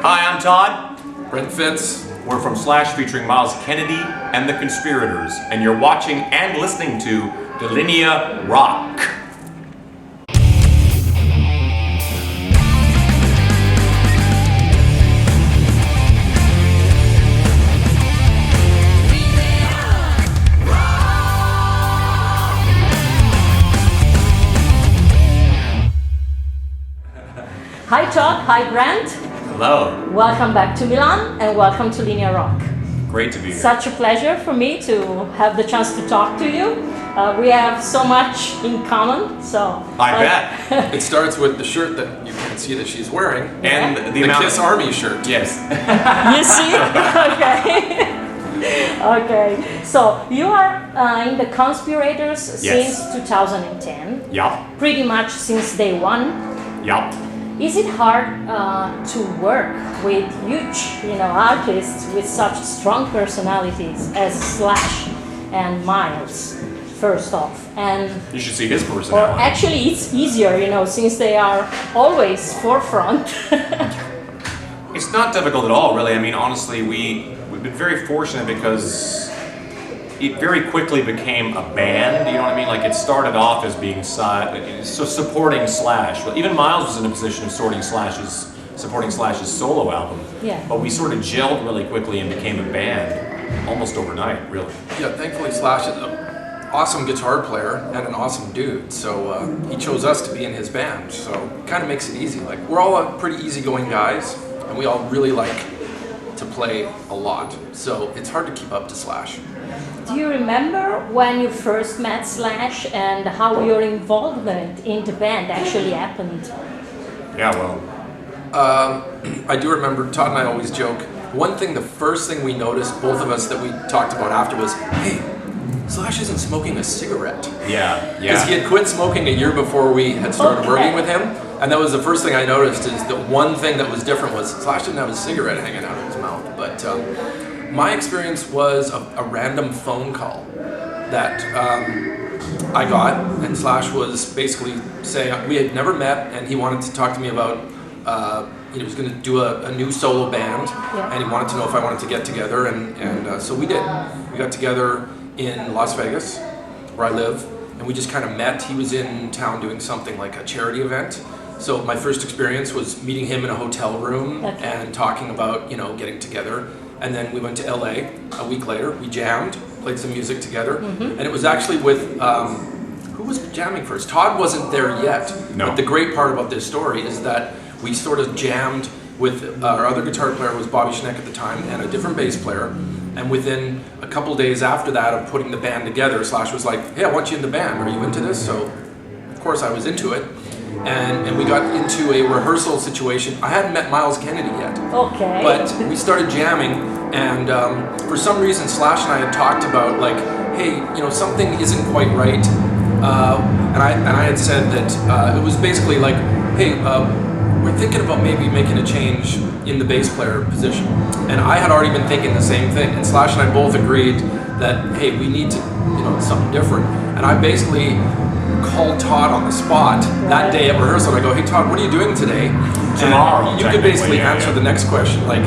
Hi, I'm Todd. Brent, Fitz. We're from Slash featuring Myles Kennedy and the Conspirators, and you're watching and listening to Linear Rock. Hi Todd, hi Brent. Hello. Welcome back to Milan and welcome to Linear Rock. Great to be here. Such a pleasure for me to have the chance to talk to you. We have so much in common, so... I bet. It starts with the shirt that you can see that she's wearing. And Yeah. the The amount KISS Army shirt. Yes. You see? Okay. Okay. So, you are in the Conspirators Yes. since 2010. Yup. Pretty much since day one. Yup. Is it hard to work with huge, artists with such strong personalities as Slash and Myles, first off? And You should see his or personality. actually, it's easier, since they are always forefront. It's not difficult at all, really. I mean, honestly, we've been very fortunate because it very quickly became a band, you know what I mean? Like, it started off as being so supporting Slash. Well, even Myles was in a position of supporting Slash's solo album. Yeah. But we sort of gelled really quickly and became a band almost overnight, really. Yeah, thankfully Slash is an awesome guitar player and an awesome dude, so he chose us to be in his band, so it kind of makes it easy. Like, we're all pretty easygoing guys, and we all really like to play a lot, so it's hard to keep up to Slash. Do you remember when you first met Slash and how your involvement in the band actually happened? Yeah, well, I do remember, Todd and I always joke, the first thing we noticed, both of us, that we talked about after was, hey, Slash isn't smoking a cigarette. yeah. Because he had quit smoking a year before we had started working with him, and that was the first thing I noticed, is the one thing that was different was Slash didn't have a cigarette hanging out of his mouth. But my experience was a random phone call that I got, and Slash was basically saying, we had never met, and he wanted to talk to me about, he was going to do a new solo band, Yeah. and he wanted to know if I wanted to get together, and so we did. We got together in Las Vegas, where I live, and we just kind of met. He was in town doing something like a charity event. So my first experience was meeting him in a hotel room Okay. and talking about, getting together. And then we went to LA a week later. We jammed, played some music together. Mm-hmm. And it was actually with, who was jamming first? Todd wasn't there yet. No. But the great part about this story is that we sort of jammed with, our other guitar player was Bobby Schneck at the time, and a different bass player. And within a couple days after that of putting the band together, Slash was like, hey, I want you in the band. Are you into this? So, of course, I was into it. And we got into a rehearsal situation. I hadn't met Myles Kennedy yet. Okay. But we started jamming, and for some reason, Slash and I had talked about, like, hey, something isn't quite right. And I had said that it was basically like, hey, we're thinking about maybe making a change in the bass player position. And I had already been thinking the same thing. And Slash and I both agreed that, hey, we need to, something different. And I basically called Todd on the spot that day at rehearsal. I go, hey Todd, what are you doing today? Tomorrow, And you could basically technically, answer yeah. the next question. Like,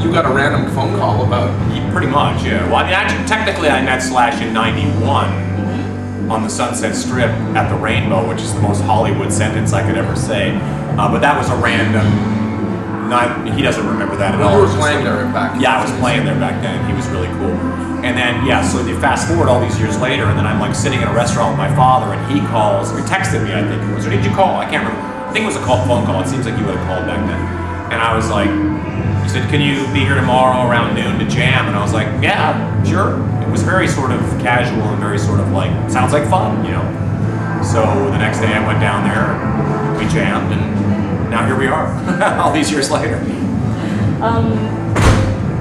you got a random phone call about... Pretty much, yeah. Well, I mean, actually, technically, I met Slash in '91 on the Sunset Strip at the Rainbow, which is the most Hollywood sentence I could ever say. But that was a random. He doesn't remember that at all. You were playing there back. Yeah, I was playing there back then. He was really cool. And then, so you fast forward all these years later, and then I'm like sitting in a restaurant with my father, and he calls, or he texted me, I think it was, or did you call? I can't remember. I think it was a phone call. It seems like you would have called back then. And I was like, he said, can you be here tomorrow around noon to jam? And I was like, yeah, sure. It was very sort of casual and very sort of like, sounds like fun, So the next day I went down there, we jammed, and now here we are, all these years later.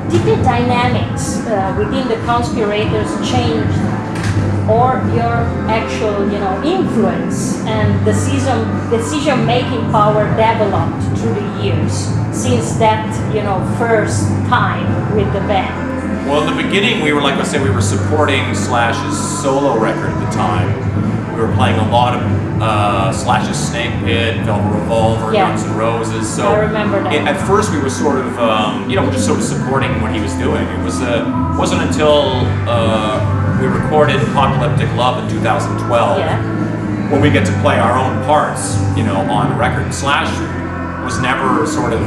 Did the dynamics within the Conspirators change, or your actual, influence and decision-making power developed through the years since that, first time with the band? Well, in the beginning, we were, like I said, we were supporting Slash's solo record at the time, We were playing a lot of Slash's Snake Pit, Velvet Revolver, Guns N' Roses. So I remember that. At first we were sort of, just sort of supporting what he was doing. It wasn't until we recorded Apocalyptic Love in 2012 when we get to play our own parts, on record. Slash was never sort of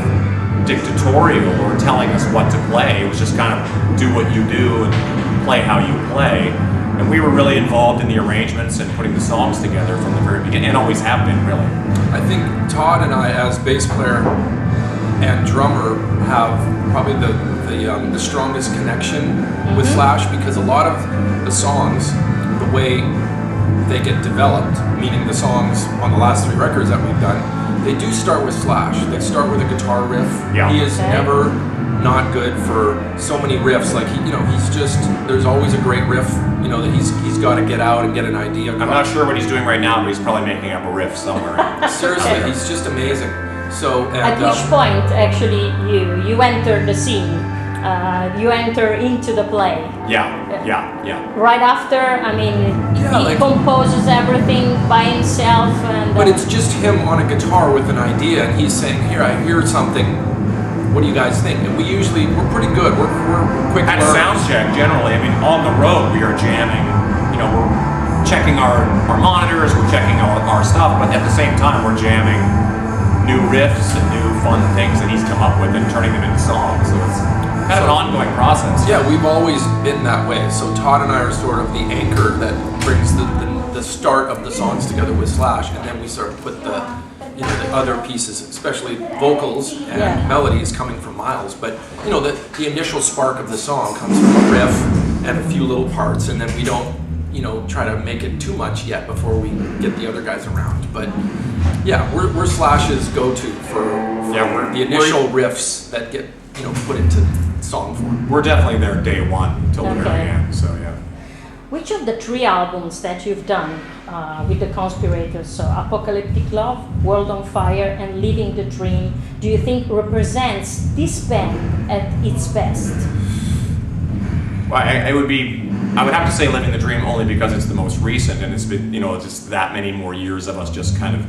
dictatorial or telling us what to play. It was just kind of do what you do and play how you play. And we were really involved in the arrangements and putting the songs together from the very beginning, and always have been, really. I think Todd and I, as bass player and drummer, have probably the strongest connection with Slash, because a lot of the songs, the way they get developed, meaning the songs on the last 3 records that we've done, they do start with Slash. They start with a guitar riff. Yeah. He is never not good for so many riffs. Like he's just, there's always a great riff, that he's got to get out and get an idea. I'm not sure what he's doing right now, but he's probably making up a riff somewhere. Seriously, he's just amazing. So at which point, actually, you enter the scene. You enter into the play. Yeah. Right after, he composes everything by himself, and. But it's just him on a guitar with an idea, and he's saying, "Here, I hear something. What do you guys think?" And we're pretty good. We're quick. At sound check, generally, on the road we are jamming. We're checking our monitors, we're checking our stuff, but at the same time we're jamming new riffs and new fun things that he's come up with and turning them into songs. So it's kind of an ongoing process. Yeah, we've always been that way. So Todd and I are sort of the anchor that brings the start of the songs together with Slash, and then we sort of put the other pieces, especially vocals and melodies, coming from Myles. But the initial spark of the song comes from a riff and a few little parts, and then we don't try to make it too much yet before we get the other guys around. But yeah, we're Slash's go-to for the initial riffs that get put into song form. We're definitely there day one till the very end. So yeah. Which of the 3 albums that you've done with the Conspirators, so Apocalyptic Love, World on Fire, and Living the Dream, do you think represents this band at its best? Well, I would have to say Living the Dream, only because it's the most recent, and it's been just that many more years of us just kind of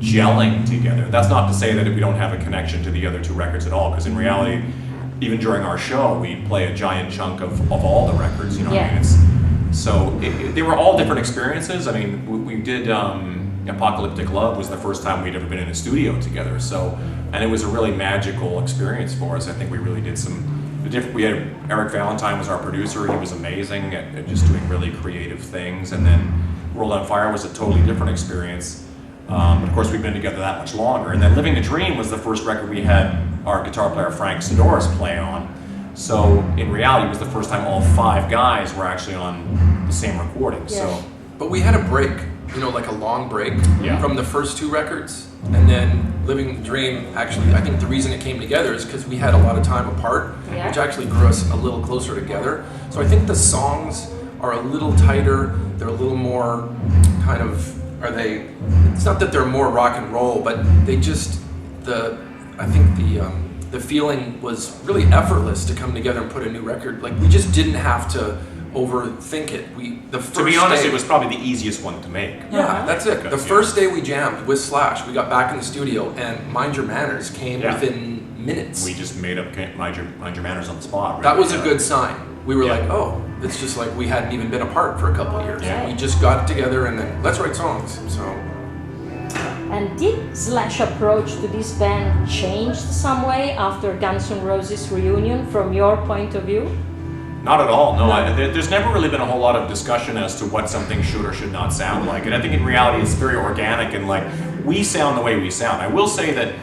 gelling together. That's not to say that we don't have a connection to the other 2 records at all, because in reality, even during our show, we play a giant chunk of all the records. They were all different experiences. We did Apocalyptic Love was the first time we'd ever been in a studio together. And it was a really magical experience for us. I think we really did we had Eric Valentine was our producer. He was amazing at just doing really creative things. And then World on Fire was a totally different experience. But of course, we've been together that much longer. And then Living the Dream was the first record we had our guitar player Frank Sidoris play on. So in reality, it was the first time all 5 guys were actually on the same recording. But we had a break, like a long break from the first 2 records, and then Living the Dream. Actually, I think the reason it came together is because we had a lot of time apart, which actually grew us a little closer together. So I think the songs are a little tighter. They're a little more kind of. It's not that they're more rock and roll, but they just the feeling was really effortless to come together and put a new record. Like, we just didn't have to overthink it. To be honest, it was probably the easiest one to make. Yeah, that's it. The first day we jammed with Slash, we got back in the studio, and Mind Your Manners came within minutes. We just made up Mind Your Manners on the spot. Right? That was a good sign. We were like, it's just like we hadn't even been apart for a couple of years. We just got together and then let's write songs. And did Slash approach to this band change some way after Guns N' Roses reunion, from your point of view? Not at all, no. There's never really been a whole lot of discussion as to what something should or should not sound like. And I think in reality it's very organic, and we sound the way we sound. I will say that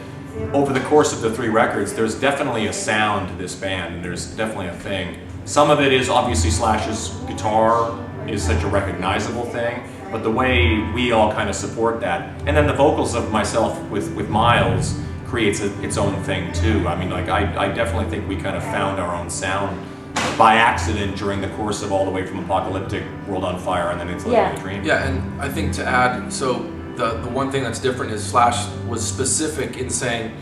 over the course of the 3 records, there's definitely a sound to this band, and there's definitely a thing. Some of it is obviously Slash's guitar is such a recognizable thing, but the way we all kind of support that, and then the vocals of myself with Myles creates its own thing too. I definitely think we kind of found our own sound by accident during the course of all the way from Apocalyptic, World on Fire, and then into Living the Dream. Yeah, and I think to add, so the one thing that's different is Slash was specific in saying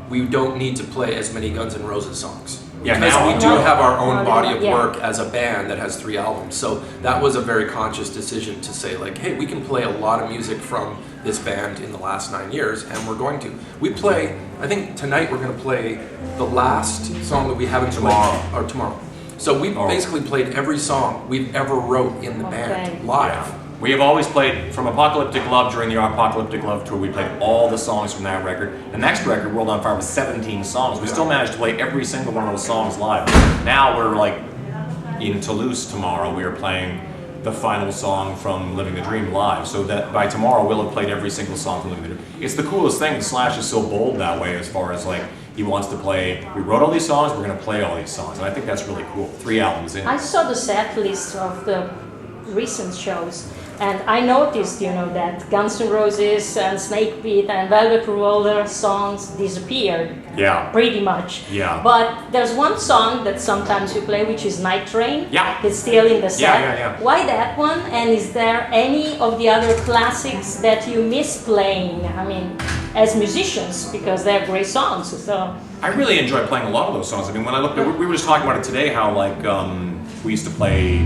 we don't need to play as many Guns N' Roses songs. Yeah, because now we do have our own body of Yeah. work as a band that has 3 albums. So that was a very conscious decision to say like, hey, we can play a lot of music from this band in the last 9 years, and we're going to. We play, I think tonight we're going to play the last song that we haven't played tomorrow. So we basically played every song we've ever wrote in the band live. Yeah. We have always played from Apocalyptic Love during the Apocalyptic Love tour. We played all the songs from that record. The next record, World on Fire, was 17 songs. We still managed to play every single one of those songs live. Now we're like in Toulouse tomorrow. We are playing the final song from Living the Dream live. So that by tomorrow we'll have played every single song from Living the Dream. It's the coolest thing. Slash is so bold that way as far as like he wants to play. We wrote all these songs. We're going to play all these songs, and I think that's really cool. 3 albums in. I saw the set list of the recent shows, and I noticed, that Guns N' Roses and Snake Pit and Velvet Revolver songs disappeared. Yeah. Pretty much. Yeah. But there's one song that sometimes you play, which is Nightrain. Yeah. It's still in the set. Yeah. Why that one? And is there any of the other classics that you miss playing? I mean, as musicians, because they're great songs. So I really enjoy playing a lot of those songs. I mean, when I looked at, we were just talking about it today, how like we used to play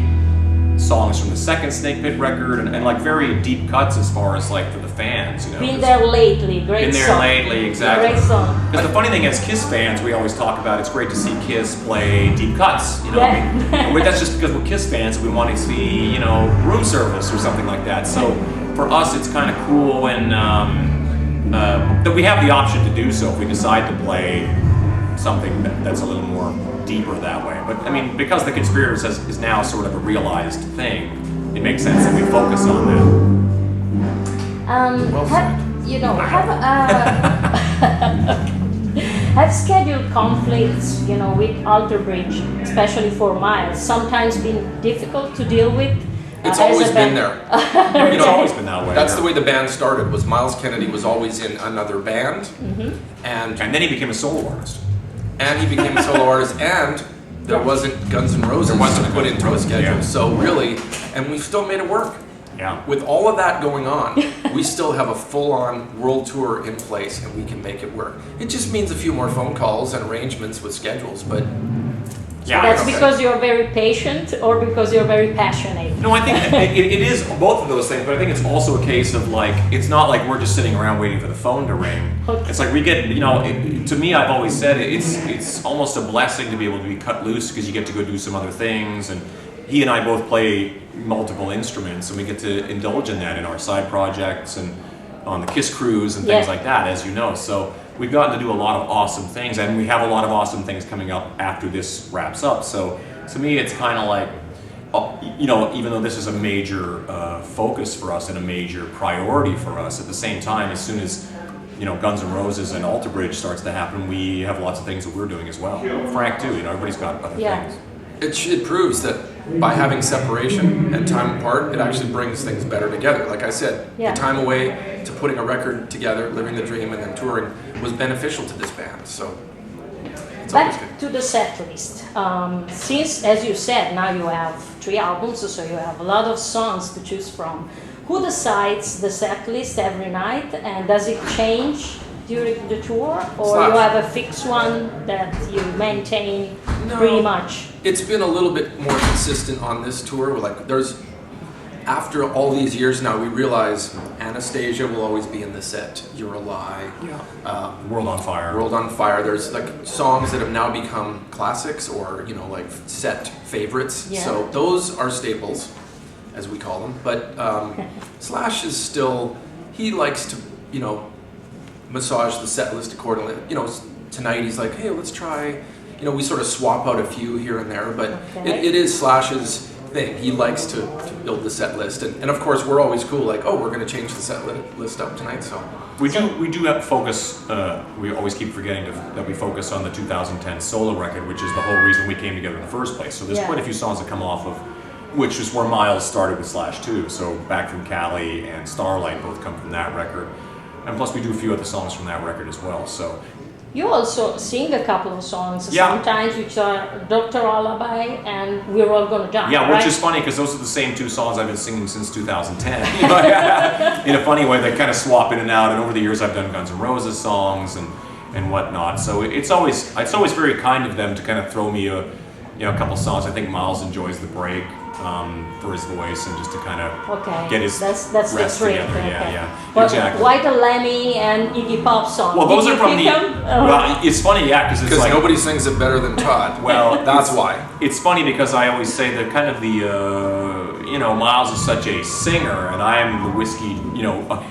songs from the second Snake Pit record and like very deep cuts as far as like for the fans, Been There Lately, great Been There song. Lately, exactly. Great song. Because the funny thing is, Kiss fans, we always talk about it's great to see Kiss play deep cuts. I mean, and that's just because we're Kiss fans and we want to see, room service or something like that. So for us, it's kind of cool when that we have the option to do so if we decide to play something that's a little more deeper that way. But I mean, because the Conspirators is now sort of a realized thing, it makes sense that we focus on that. Have scheduled conflicts, with Alter Bridge, especially for Myles, sometimes been difficult to deal with? It's always been there. It's always been that way. That's the way the band started. Was Myles Kennedy was always in another band, and then he became a solo artist. And he became a solo artist, and there wasn't Guns N' Roses to put into a schedule. Yeah. So really, and we still made it work. Yeah. With all of that going on, we still have a full-on world tour in place, and we can make it work. It just means a few more phone calls and arrangements with schedules, but. Yeah, That's because you're very patient or because you're very passionate? No, I think it is both of those things, but I think it's also a case of like, it's not like we're just sitting around waiting for the phone to ring. Okay. It's like we get, to me, I've always said it's almost a blessing to be able to be cut loose because you get to go do some other things. And he and I both play multiple instruments, and we get to indulge in that in our side projects and on the KISS Cruise and things like that, as you know. So we've gotten to do a lot of awesome things, and we have a lot of awesome things coming up after this wraps up. So to me, it's kind of like, even though this is a major focus for us and a major priority for us, at the same time, as soon as Guns N' Roses and Alter Bridge starts to happen, we have lots of things that we're doing as well. Frank too, everybody's got other things. It proves that by having separation and time apart, it actually brings things better together. Like I said, the time away to putting a record together, living the dream, and then touring was beneficial to this band. So it's always good. Back to the set list. Since, as you said, now you have 3 albums, so you have a lot of songs to choose from. Who decides the set list every night, and does it change during the tour, or you have a fixed one that you maintain pretty much? It's been a little bit more consistent on this tour. After all these years now, we realize Anastasia will always be in the set. You're a Lie. World on Fire. World on Fire. There's like songs that have now become classics or like set favorites. Yeah. So those are staples, as we call them. But Slash is still, he likes to massage the set list accordingly. Tonight he's like, hey, let's try. We sort of swap out a few here and there, but it is Slash's thing. He likes to build the set list, and of course we're always cool. Like, we're going to change the set list up tonight. So we do have focus. We always keep forgetting that we focus on the 2010 solo record, which is the whole reason we came together in the first place. So there's quite a few songs that come off of, which is where Myles started with Slash too. So Back from Cali and Starlight both come from that record, and plus we do a few other songs from that record as well. So. You also sing a couple of songs sometimes, which are Dr. Alibi and We're All Gonna Die. Yeah, which is funny because those are the same 2 songs I've been singing since 2010. In a funny way, they kind of swap in and out. And over the years, I've done Guns N' Roses songs, and and whatnot. So it's always very kind of them to kind of throw me a couple songs. I think Myles enjoys the break for his voice and just to kind of get his that's rest the trick. together. Okay. Yeah, But exactly. why the Lemmy and Iggy Pop song? Well, those Did are you from pick them? Well, it's funny, because it's like nobody sings it better than Todd. Well, that's why. It's funny because I always say that kind of Myles is such a singer, and I am the whiskey.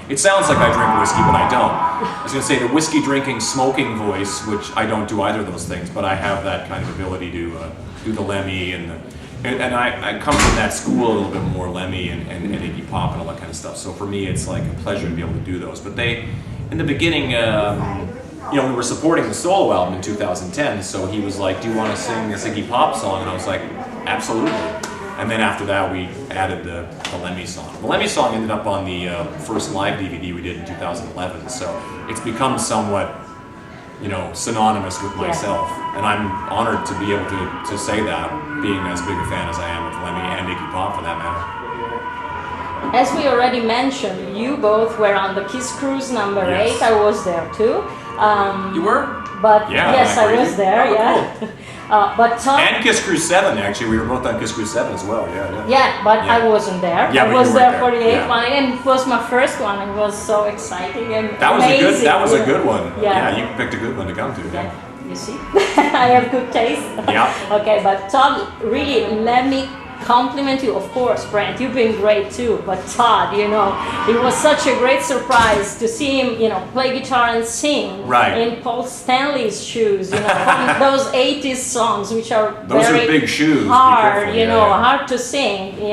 It sounds like I drink whiskey, but I don't. I was going to say the whiskey drinking, smoking voice, which I don't do either of those things, but I have that kind of ability to do the Lemmy and I come from that school a little bit more, Lemmy and Iggy Pop and all that kind of stuff. So for me, it's like a pleasure to be able to do those. But in the beginning, we were supporting the solo album in 2010. So he was like, "Do you want to sing this Iggy Pop song?" And I was like, "Absolutely." And then after that, we added the Lemmy song. The Lemmy song ended up on the first live DVD we did in 2011. So it's become somewhat synonymous with myself, and I'm honored to be able to say that, being as big a fan as I am of Lemmy and Iggy Pop for that matter. As we already mentioned, you both were on the KISS Cruise number 8. I was there too. You were? But yeah, yes, I was there. Cool. But Tom And KISS Cruise 7, actually. We were both on KISS Cruise 7 as well, but I wasn't there. Yeah, I but was you there weren't for there. the 8th one, and it was my first one. It was so exciting and That was amazing. that was a good one. Yeah. You picked a good one to come to. Yeah, you see, I have good taste. Yeah. Okay, but Todd, really, let me compliment you. Of course, Brent, you've been great too. But Todd, it was such a great surprise to see him, play guitar and sing in Paul Stanley's shoes. From those 80s songs, which are Those very are big shoes. hard, Be careful. hard to sing. They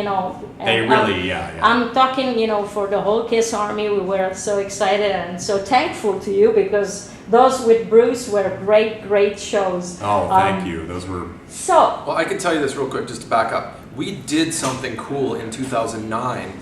And, really, I'm talking, for the whole KISS Army. We were so excited and so thankful to you because those with Bruce were great shows. Oh, thank you. Those were. So. Well, I can tell you this real quick, just to back up. We did something cool in 2009,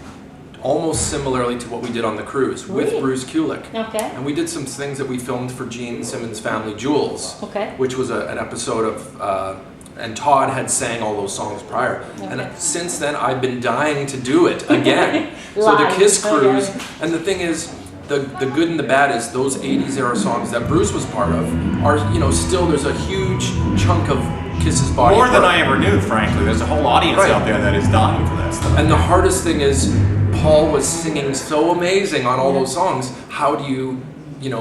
almost similarly to what we did on the cruise with Bruce Kulick. Okay. And we did some things that we filmed for Gene Simmons' Family Jewels, which was an episode of. And Todd had sang all those songs prior. Okay. And since then, I've been dying to do it again. So the KISS Cruise, and the thing is, the good and the bad is those 80s era songs that Bruce was part of are, still there's a huge chunk of KISS's body. More than I ever knew, frankly. There's a whole audience out there that is dying for that stuff. And the hardest thing is, Paul was singing so amazing on all those songs. How do you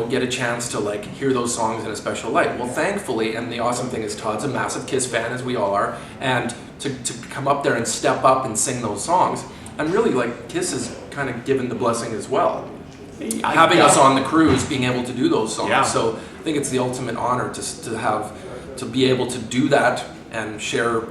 get a chance to hear those songs in a special light? Well, thankfully, and the awesome thing is Todd's a massive KISS fan, as we all are, and to come up there and step up and sing those songs, and really KISS is kind of given the blessing as well. Having us on the cruise, being able to do those songs. Yeah. So I think it's the ultimate honor to be able to do that and share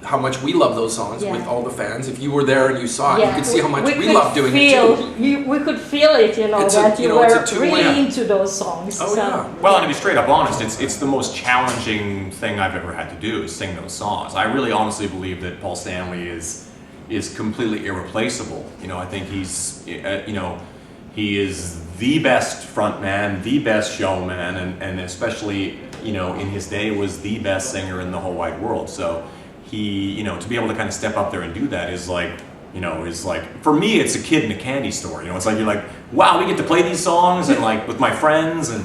how much we love those songs with all the fans. If you were there and you saw it, you could see how much we love doing it too. We could feel it, that you were really into those songs. Oh, yeah. Well, and to be straight up honest, it's the most challenging thing I've ever had to do is sing those songs. I really honestly believe that Paul Stanley is completely irreplaceable. I think he's, he is the best frontman, the best showman, and especially, in his day was the best singer in the whole wide world. So he, to be able to kind of step up there and do that is for me, it's a kid in a candy store. It's like, you're like, wow, we get to play these songs and with my friends and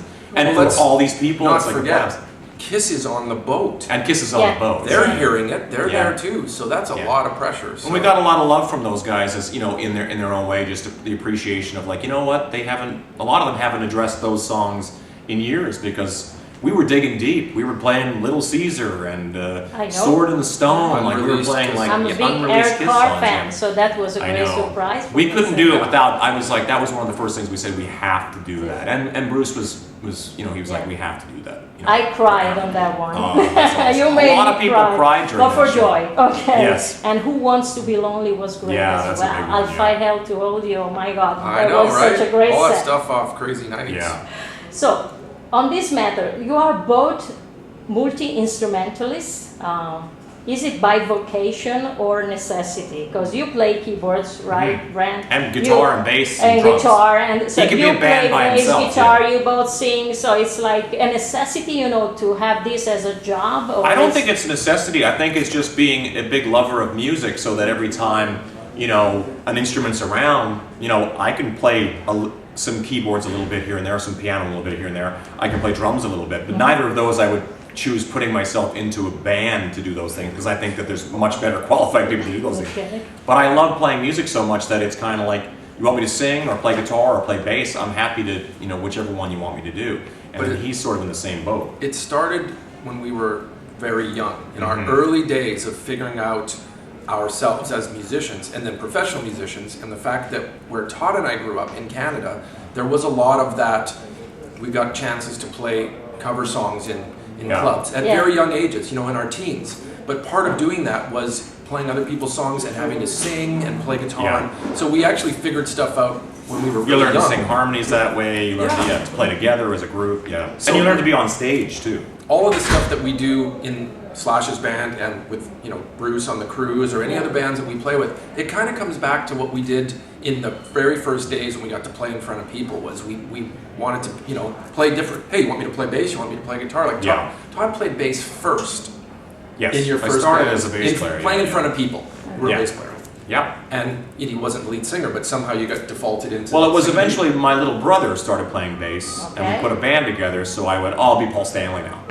for all these people. Not it's like, forget, wow. KISS is on the boat. And KISS is on the boat. They're hearing it. They're there too. So that's a lot of pressure. So. And we got a lot of love from those guys, as in their own way. Just the appreciation of a lot of them haven't addressed those songs in years because we were digging deep. We were playing Little Caesar and Sword in the Stone. We were playing I'm a big Eric Carr fan, so that was a great surprise. We couldn't do it without. I was like, that was one of the first things we said. We have to do that. And Bruce was he was like, we have to do that. I cried on that one. Oh, that's awesome. You made a lot of people cried during but for that show. joy. Okay. Yes. And Who Wants to Be Lonely was great as well. I'll Fight Hell to Hold You. Oh my God, that was such a great all set. that stuff off Crazy 90s. Yeah. So, on this matter, you are both multi-instrumentalists. Is it by vocation or necessity? Because you play keyboards, right, Brent? And guitar and bass and drums. guitar, and so He could you be a band play by bass, himself, guitar. You both sing, so it's like a necessity, to have this as a job. Or I don't think it's a necessity. I think it's just being a big lover of music, so that every time an instrument's around, I can play some keyboards a little bit here and there, some piano a little bit here and there. I can play drums a little bit, but neither of those I would choose putting myself into a band to do those things, because I think that there's much better qualified people to do those things. But I love playing music so much that it's kind of like, you want me to sing or play guitar or play bass, I'm happy to, whichever one you want me to do. And then he's sort of in the same boat. It started when we were very young, in our early days of figuring out ourselves as musicians and then professional musicians, and the fact that where Todd and I grew up in Canada, there was a lot of that. We got chances to play cover songs in clubs at very young ages, in our teens. But part of doing that was playing other people's songs and having to sing and play guitar. So we actually figured stuff out when we were really young. You learn to sing harmonies that way, you learn to play together as a group, So, and you learn to be on stage too. All of the stuff that we do in Slash's band and with Bruce on the Cruise or any other bands that we play with, it kind of comes back to what we did in the very first days when we got to play in front of people. Was we wanted to play different. Hey, you want me to play bass? You want me to play guitar? Like Todd played bass first. Yes, in your first I started band, as a bass player. Playing in front of people. You were a bass player. Yeah. And he wasn't the lead singer, but somehow you got defaulted into. Well, it was eventually my little brother started playing bass, and we put a band together. So I went, I'll be Paul Stanley now.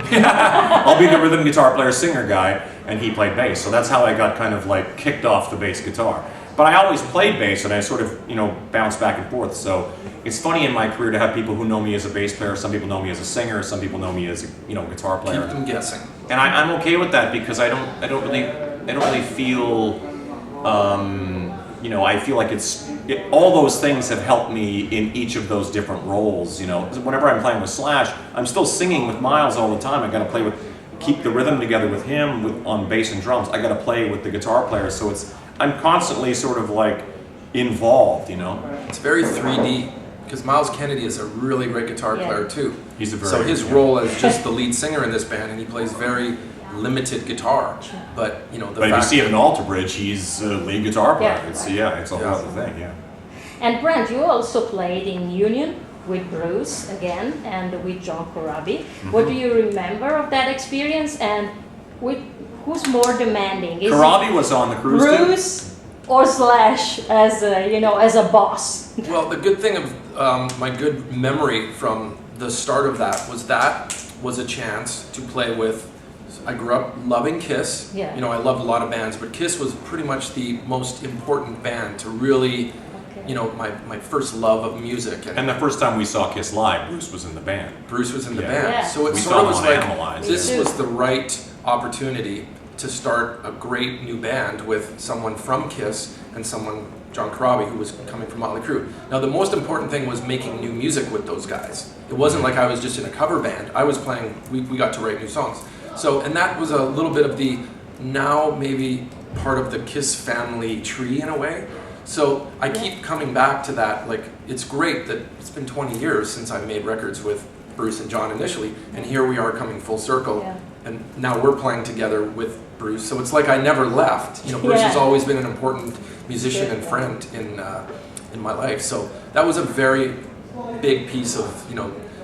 I'll be the rhythm guitar player, singer guy, and he played bass. So that's how I got kind of like kicked off the bass guitar. But I always played bass, and I sort of bounced back and forth. So it's funny in my career to have people who know me as a bass player. Some people know me as a singer. Some people know me as a guitar player. Keep them guessing. And I'm okay with that, because I don't really feel. I feel like all those things have helped me in each of those different roles. Whenever I'm playing with Slash, I'm still singing with Myles all the time. I got to keep the rhythm together with him on bass and drums. I got to play with the guitar player, so I'm constantly sort of like involved. It's very 3D, because Myles Kennedy is a really great guitar player too. He's a very so his role as just the lead singer in this band, and he plays very limited guitar, but But if you see him in Alter Bridge, he's a lead guitar player. It's a whole other thing. And Brent, you also played in Union with Bruce again and with John Corabi. What do you remember of that experience? And who's more demanding? Is Corabi was on the Cruise too? Bruce or Slash as a boss? Well, the good thing of my good memory from the start of that was a chance to play with. I grew up loving KISS. I loved a lot of bands, but KISS was pretty much the most important band to really, my first love of music. And the first time we saw KISS live, Bruce was in the band. Bruce was in the band. Yeah. So it We sort of was saw him on like, Analyze. this was the right opportunity to start a great new band with someone from KISS and someone, John Corabi, who was coming from Motley Crue. Now the most important thing was making new music with those guys. It wasn't like I was just in a cover band. I was playing, we got to write new songs. So, and that was a little bit of the, now maybe part of the KISS family tree in a way. So I keep coming back to that, like, it's great that it's been 20 years since I made records with Bruce and John initially, and here we are coming full circle, and now we're playing together with Bruce. So it's like I never left. Bruce has always been an important musician and friend in my life. So that was a very big piece of,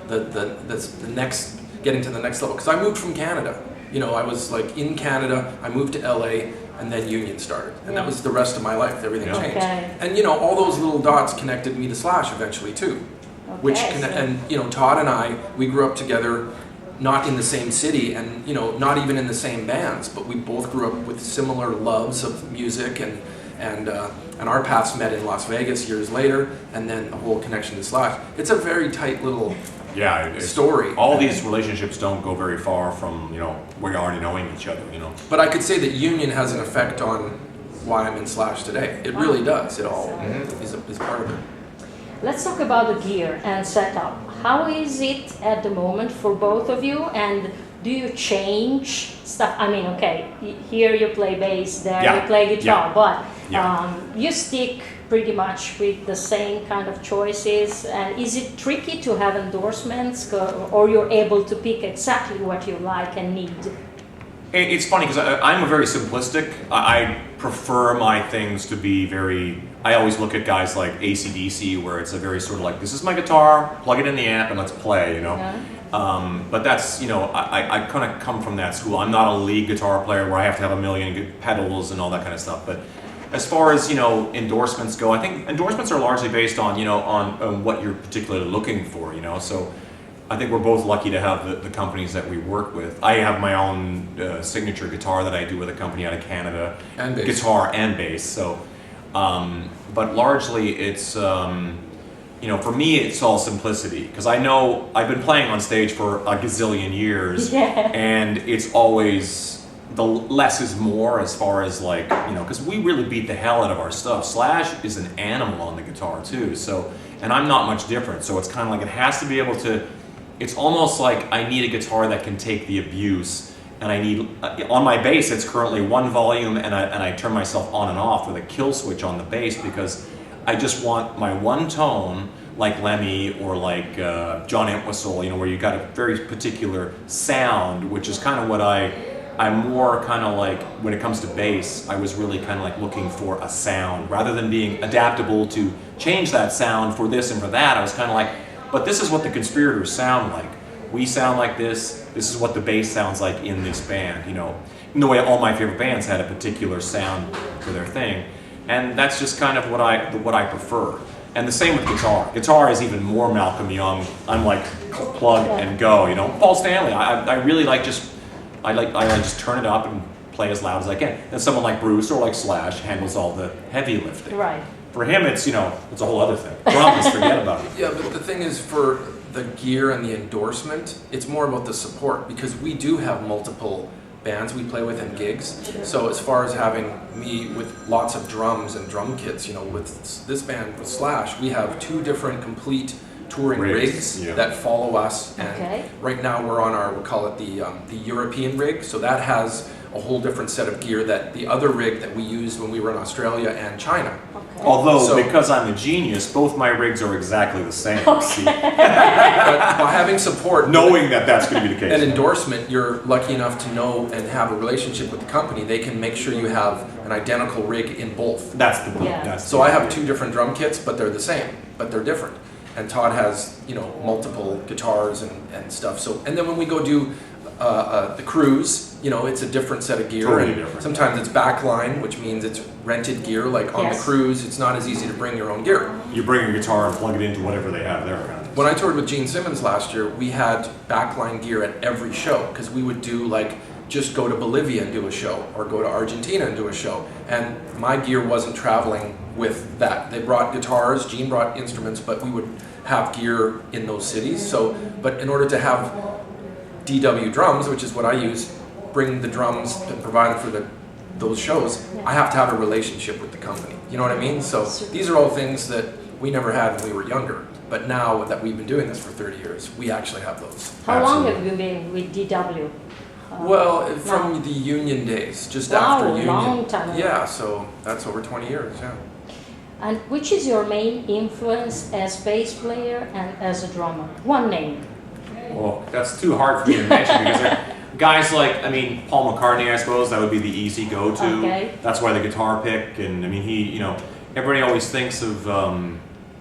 the next, getting to the next level, because I moved from Canada. I was like in Canada, I moved to LA, and then Union started, and that was the rest of my life. Everything changed, and all those little dots connected me to Slash eventually too, and Todd and I, we grew up together, not in the same city, and not even in the same bands, but we both grew up with similar loves of music, and our paths met in Las Vegas years later, and then the whole connection to Slash. It's a very tight little story. All these relationships don't go very far from we're already knowing each other. But I could say that Union has an effect on why I'm in Slash today. It really does. It all is part of it. Let's talk about the gear and setup. How is it at the moment for both of you? And do you change stuff? I mean, here you play bass, there you play guitar, but you stick pretty much with the same kind of choices. And is it tricky to have endorsements, or you're able to pick exactly what you like and need? It's funny because I'm a very simplistic. I prefer my things to be very. I always look at guys like AC/DC, where it's a very sort of like, this is my guitar, plug it in the amp, and let's play. But that's I kind of come from that school. I'm not a lead guitar player where I have to have a million pedals and all that kind of stuff. But as far as, you know, endorsements go, I think endorsements are largely based on, you know, on what you're particularly looking for, you know. So I think we're both lucky to have the companies that we work with. I have my own signature guitar that I do with a company out of Canada. And bass. Guitar and bass. So, but largely it's, you know, for me it's all simplicity. Because I know I've been playing on stage for a gazillion years. Yeah. And it's always, the less is more as far as like, you know, because we really beat the hell out of our stuff. Slash is an animal on the guitar too. So, and I'm not much different. So it's kind of like it has to be able to, it's almost like I need a guitar that can take the abuse, and I need, on my bass it's currently one volume, and I turn myself on and off with a kill switch on the bass, because I just want my one tone, like Lemmy or like John Entwistle, you know, where you got a very particular sound, which is kind of what I'm more kind of like, when it comes to bass, I was really kind of like looking for a sound, rather than being adaptable to change that sound for this and for that. I was kind of like, but this is what the Conspirators sound like. We sound like this. This is what the bass sounds like in this band, you know. In the way all my favorite bands had a particular sound for their thing. And that's just kind of what I prefer. And the same with guitar. Guitar is even more Malcolm Young. I'm like plug and go, you know. Paul Stanley, I really like I just turn it up and play as loud as I can. And someone like Bruce or like Slash handles all the heavy lifting. Right. For him, it's, you know, it's a whole other thing. Drums, forget about it. Yeah, but the thing is, for the gear and the endorsement, it's more about the support, because we do have multiple bands we play with and gigs. So as far as having me with lots of drums and drum kits, you know, with this band, with Slash, we have 2 different complete touring rigs that follow us. And right now we're on our, we call it the European rig. So that has a whole different set of gear that the other rig that we used when we were in Australia and China. Although, because I'm a genius, both my rigs are exactly the same. See? But by having support, knowing that that's going to be the case, an endorsement, you're lucky enough to know and have a relationship with the company. They can make sure you have an identical rig in both. That's the point. So I have 2 different drum kits, but they're the same, but they're different. And Todd has, you know, multiple guitars and stuff. So, and then when we go do the cruise, you know, it's a different set of gear. Totally different. Sometimes it's backline, which means it's rented gear. Like on the cruise, it's not as easy to bring your own gear. You bring your guitar and plug it into whatever they have there. When I toured with Gene Simmons last year, we had backline gear at every show, because we would do like, just go to Bolivia and do a show, or go to Argentina and do a show. And my gear wasn't traveling with that. They brought guitars, Gene brought instruments, but we would have gear in those cities. So, but in order to have DW drums, which is what I use, bring the drums and provide them for those shows, I have to have a relationship with the company. You know what I mean? So these are all things that we never had when we were younger. But now that we've been doing this for 30 years, we actually have those. How long have you been with DW? Well, from the union days, just after union. Long time. Yeah, so that's over 20 years, yeah. And which is your main influence as bass player and as a drummer? One name. Well, that's too hard for me to mention, because there are guys like, I mean, Paul McCartney, I suppose, that would be the easy go-to. Okay. That's why the guitar pick, and I mean, he, you know, everybody always thinks of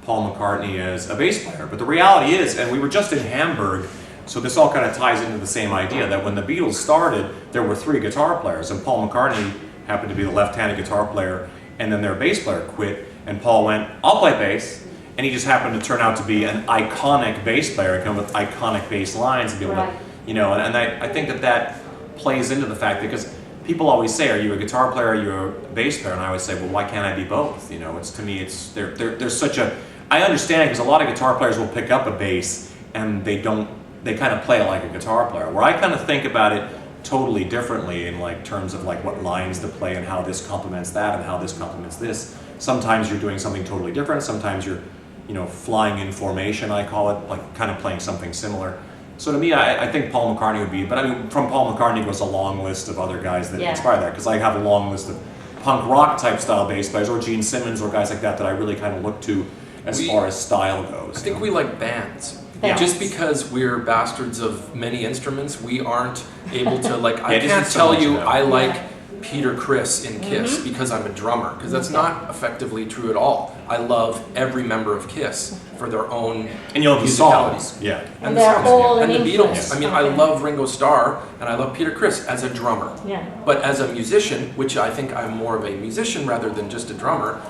Paul McCartney as a bass player, but the reality is, and we were just in Hamburg, so this all kind of ties into the same idea, that when the Beatles started, there were 3 guitar players, and Paul McCartney happened to be the left-handed guitar player, and then their bass player quit, and Paul went, I'll play bass. And he just happened to turn out to be an iconic bass player, and come with iconic bass lines, and be able to, you know, and I think that plays into the fact, because people always say, are you a guitar player, are you a bass player? And I always say, well, why can't I be both? You know, it's, to me, it's, there's such a, I understand, because a lot of guitar players will pick up a bass, and they kind of play it like a guitar player, where I kind of think about it totally differently in like terms of like what lines to play, and how this complements that, and how this complements this. Sometimes you're doing something totally different, sometimes you're, you know, flying in formation, I call it, like kind of playing something similar. So to me, I think Paul McCartney would be, but I mean, from Paul McCartney goes a long list of other guys that inspire that, because I have a long list of punk rock type style bass players, or Gene Simmons, or guys like that I really kind of look to as far as style goes. I think we like bands. Yeah. Just because we're bastards of many instruments, we aren't able to, like, I just can't so tell much you of that. I like Peter Criss in KISS because I'm a drummer, because that's not effectively true at all. I love every member of KISS for their own And you love the songs. Yeah. And they're all an and the influence. Beatles. I mean, I love Ringo Starr and I love Peter Criss as a drummer. Yeah. But as a musician, which I think I'm more of a musician rather than just a drummer,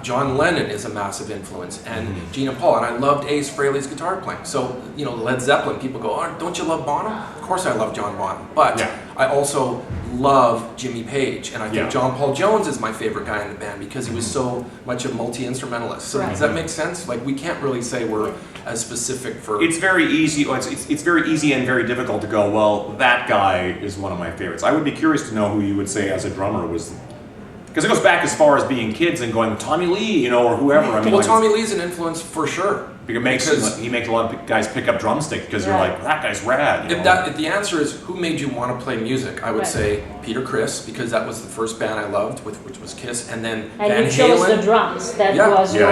John Lennon is a massive influence, and Gina Paul, and I loved Ace Frehley's guitar playing. So, you know, Led Zeppelin, people go, oh, don't you love Bono? Of course I love John Bonham, but I also love Jimmy Page, and I think John Paul Jones is my favorite guy in the band because he was so much a multi-instrumentalist. So does that make sense? Like, we can't really say we're as specific for... It's very easy. It's very easy and very difficult to go, well, that guy is one of my favorites. I would be curious to know who you would say as a drummer was... Because it goes back as far as being kids and going, Tommy Lee, you know, or whoever. I mean, well, like, Tommy Lee's an influence for sure. Because he makes a lot of guys pick up drumstick because you're like, that guy's rad. You know? If the answer is who made you want to play music, I would say Peter Criss, because that was the first band I loved, which was KISS, and then Van Halen. And you chose the drums. That was your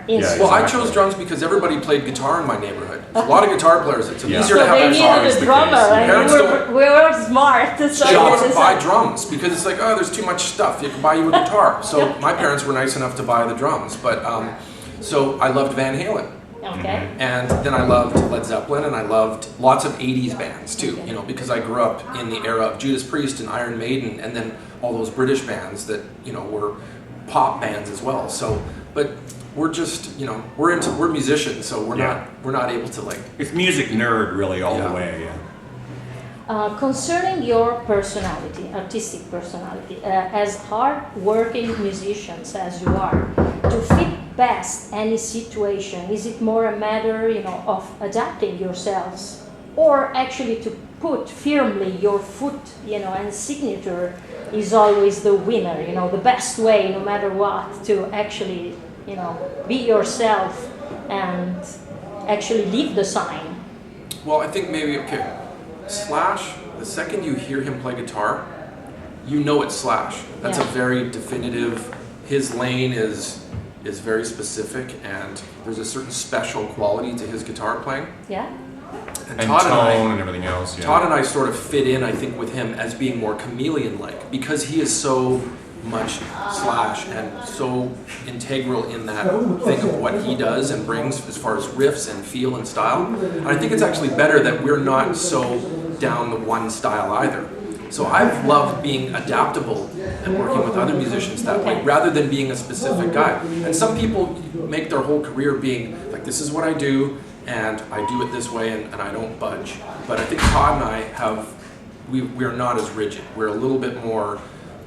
instrument. Well, I chose drums because everybody played guitar in my neighborhood. There's a lot of guitar players. It's easier to have they needed a drummer, and we were smart. So they don't want to buy drums because it's like, oh, there's too much stuff. You can buy you a guitar. So my parents were nice enough to buy the drums, but so I loved Van Halen. Okay. And then I loved Led Zeppelin, and I loved lots of 80s bands too, you know, because I grew up in the era of Judas Priest and Iron Maiden, and then all those British bands that, you know, were pop bands as well. So, but we're just, you know, we're musicians, so we're not able to like... It's music nerd really all the way, Concerning your personality, artistic personality, as hard-working musicians as you are, to fit best any situation, is it more a matter, you know, of adapting yourselves, or actually to put firmly your foot, you know, and signature is always the winner, you know, the best way, no matter what, to actually, you know, be yourself and actually leave the sign? Well, I think maybe, okay, Slash, the second you hear him play guitar, you know it's Slash. That's a very definitive, his lane is very specific, and there's a certain special quality to his guitar playing. Yeah. And Todd tone and everything else. Yeah. Todd and I sort of fit in, I think, with him as being more chameleon-like, because he is so much Slash and so integral in that thing of what he does and brings as far as riffs and feel and style. And I think it's actually better that we're not so down the one style either. So I've loved being adaptable and working with other musicians that way, rather than being a specific guy. And some people make their whole career being like, this is what I do, and I do it this way, and I don't budge. But I think Todd and I we're not as rigid. We're a little bit more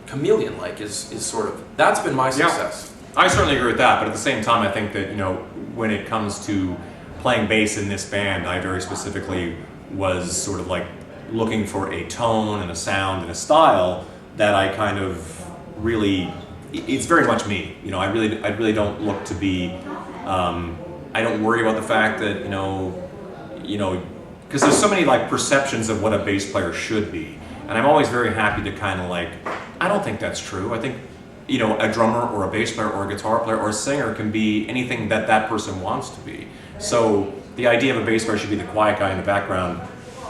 chameleon-like is sort of, that's been my success. Yeah. I certainly agree with that, but at the same time I think that, you know, when it comes to playing bass in this band, I very specifically was sort of like looking for a tone and a sound and a style that I kind of really, it's very much me. You know, I really don't look to be, I don't worry about the fact that, you know, because there's so many like perceptions of what a bass player should be. And I'm always very happy to kind of like, I don't think that's true. I think, you know, a drummer or a bass player or a guitar player or a singer can be anything that that person wants to be. So the idea of a bass player should be the quiet guy in the background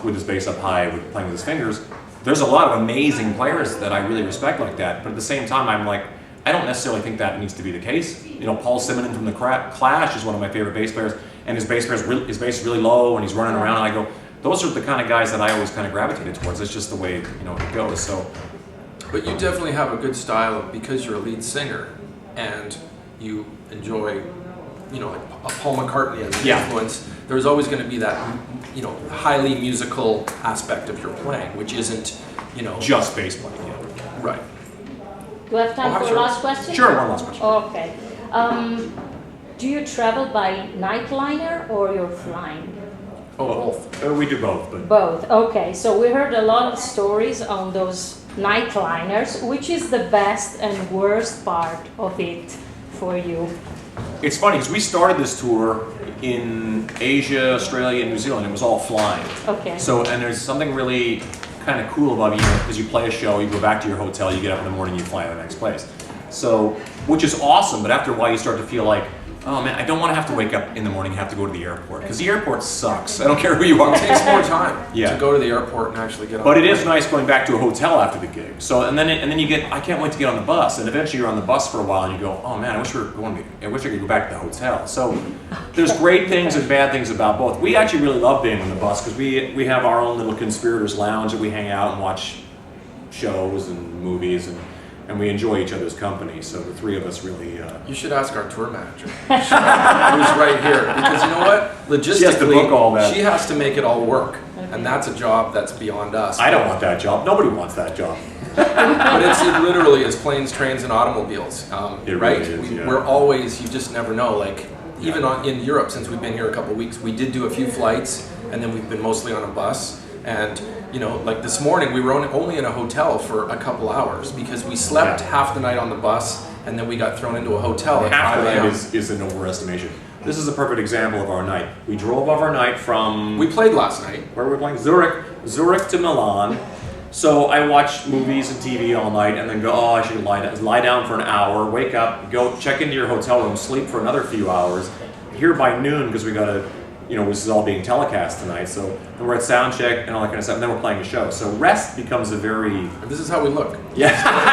with his bass up high, playing with his fingers. There's a lot of amazing players that I really respect like that, but at the same time, I'm like, I don't necessarily think that needs to be the case. You know, Paul Simmons from the Clash is one of my favorite bass players, and his bass is really low, and he's running around, and I go, those are the kind of guys that I always kind of gravitated towards. It's just the way, you know, it goes. So, but you definitely have a good style because you're a lead singer, and you enjoy, you know, like a Paul McCartney as an influence. There's always going to be that, you know, highly musical aspect of your playing, which isn't, you know, just bass playing. Yeah. Right. Do I have time for a last question? Sure, one last question. Okay. Do you travel by nightliner or you're flying? Oh, both. We do both. But both. Okay. So we heard a lot of stories on those nightliners. Which is the best and worst part of it for you? It's funny because we started this tour in Asia, Australia, and New Zealand. It was all flying. Okay. So, and there's something really kind of cool about it, you know, because you play a show, you go back to your hotel, you get up in the morning, you fly to the next place. So, which is awesome, but after a while you start to feel like, oh man, I don't want to have to wake up in the morning and have to go to the airport, because the airport sucks. I don't care who you are. It takes more time Yeah. to go to the airport and actually get on. But the it is plane. nice going back to a hotel after the gig. So and then you get, I can't wait to get on the bus, and eventually you're on the bus for a while and you go, oh man, I wish I could go back to the hotel. So there's great things and bad things about both. We actually really love being on the bus because we have our own little Conspirators lounge that we hang out and watch shows and movies, and we enjoy each other's company. So the three of us really. You should ask our tour manager, who's right here, because you know what? Logistically, She has to book all that. she has to make it all work, and that's a job that's beyond us. I don't want that job. Nobody wants that job. But it literally is planes, trains, and automobiles, It really right? is, yeah. We're always, you just never know. Like even in Europe, since we've been here a couple of weeks, we did do a few flights, and then we've been mostly on a bus. And you know, like this morning, we were only in a hotel for a couple hours because we slept half the night on the bus, and then we got thrown into a hotel at Half 5 of a.m. that is an overestimation. This is a perfect example of our night. We drove overnight from. We played last night. Where were we playing? Zurich to Milan. So I watch movies and TV all night and then go, oh, I should lie down for an hour, wake up, go check into your hotel room, sleep for another few hours. Here by noon, because we got to, you know, this is all being telecast tonight, so then we're at sound check and all that kind of stuff, and then we're playing a show. So rest becomes a very... This is how we look. Yeah.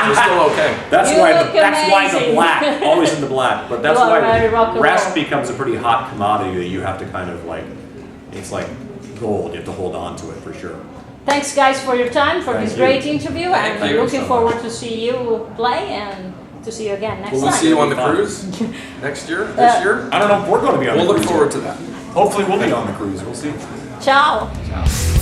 We're still okay. That's You why look the amazing. black, always in the black, but that's You are very rock why and rest roll. becomes a pretty hot commodity that you have to kind of like, it's like gold, you have to hold on to it for sure. Thanks, guys, for your time, for Thank this you. great interview, Thank and you looking so forward much. to see you play and to see you again next Will time. we see you on the Fun. cruise next year? This year? I don't know if we're going to be on We'll the look cruise. forward to that. Hopefully we'll be on the cruise, we'll see. Ciao. Ciao.